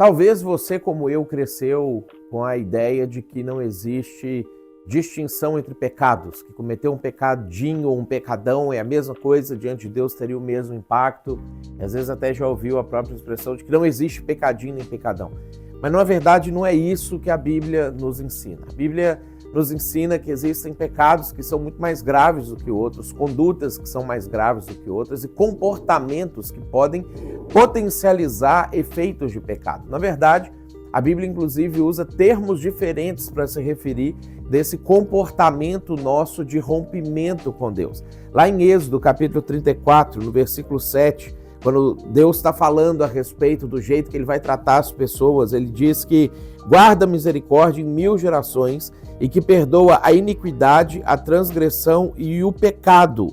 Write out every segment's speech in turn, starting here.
Talvez você, como eu, cresceu com a ideia de que não existe distinção entre pecados, que cometer um pecadinho ou um pecadão é a mesma coisa, diante de Deus teria o mesmo impacto, e às vezes até já ouviu a própria expressão de que não existe pecadinho nem pecadão. Mas na verdade não é isso que a Bíblia nos ensina. A Bíblia nos ensina que existem pecados que são muito mais graves do que outros, condutas que são mais graves do que outras e comportamentos que podem potencializar efeitos de pecado. Na verdade, a Bíblia, inclusive, usa termos diferentes para se referir desse comportamento nosso de rompimento com Deus. Lá em Êxodo, capítulo 34, no versículo 7, quando Deus está falando a respeito do jeito que Ele vai tratar as pessoas, Ele diz que guarda misericórdia em 1000 gerações e que perdoa a iniquidade, a transgressão e o pecado,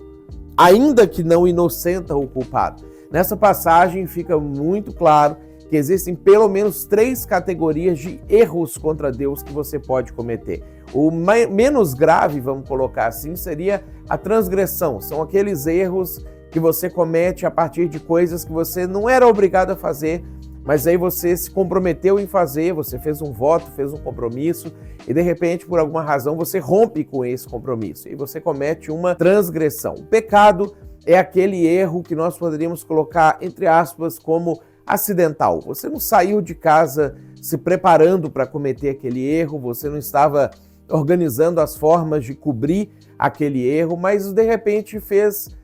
ainda que não inocenta o culpado. Nessa passagem fica muito claro que existem pelo menos 3 categorias de erros contra Deus que você pode cometer. O menos grave, vamos colocar assim, seria a transgressão. São aqueles erros que você comete a partir de coisas que você não era obrigado a fazer, mas aí você se comprometeu em fazer, você fez um voto, fez um compromisso e de repente, por alguma razão, você rompe com esse compromisso e você comete uma transgressão. O pecado é aquele erro que nós poderíamos colocar, entre aspas, como acidental. Você não saiu de casa se preparando para cometer aquele erro, você não estava organizando as formas de cobrir aquele erro, mas de repente fez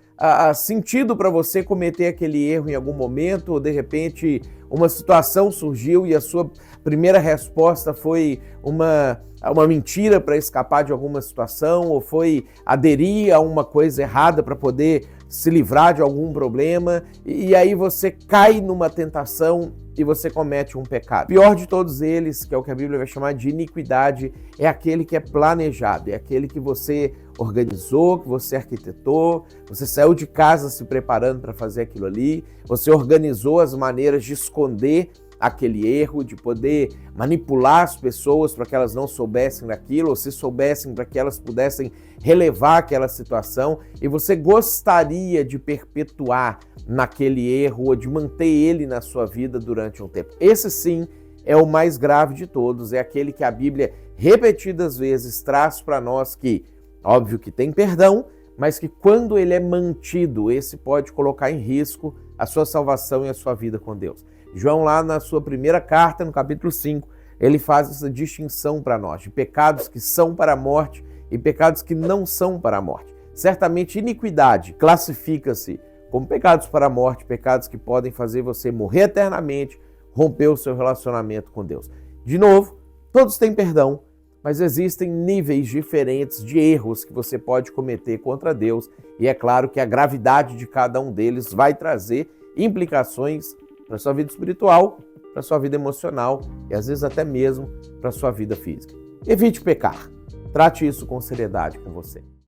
sentido para você cometer aquele erro em algum momento, ou de repente uma situação surgiu e a sua primeira resposta foi uma mentira para escapar de alguma situação, ou foi aderir a uma coisa errada para poder se livrar de algum problema, e aí você cai numa tentação e você comete um pecado. O pior de todos eles, que é o que a Bíblia vai chamar de iniquidade, é aquele que é planejado, é aquele que você organizou, que você arquitetou, você saiu de casa se preparando para fazer aquilo ali, você organizou as maneiras de esconder aquele erro, de poder manipular as pessoas para que elas não soubessem daquilo, ou se soubessem para que elas pudessem relevar aquela situação, e você gostaria de perpetuar naquele erro ou de manter ele na sua vida durante um tempo. Esse sim é o mais grave de todos, é aquele que a Bíblia repetidas vezes traz para nós que, óbvio que tem perdão, mas que quando ele é mantido, esse pode colocar em risco a sua salvação e a sua vida com Deus. João, lá na sua primeira carta, no capítulo 5, ele faz essa distinção para nós, de pecados que são para a morte e pecados que não são para a morte. Certamente, iniquidade classifica-se como pecados para a morte, pecados que podem fazer você morrer eternamente, romper o seu relacionamento com Deus. De novo, todos têm perdão, mas existem níveis diferentes de erros que você pode cometer contra Deus, e é claro que a gravidade de cada um deles vai trazer implicações para a sua vida espiritual, para a sua vida emocional e às vezes até mesmo para a sua vida física. Evite pecar. Trate isso com seriedade com você.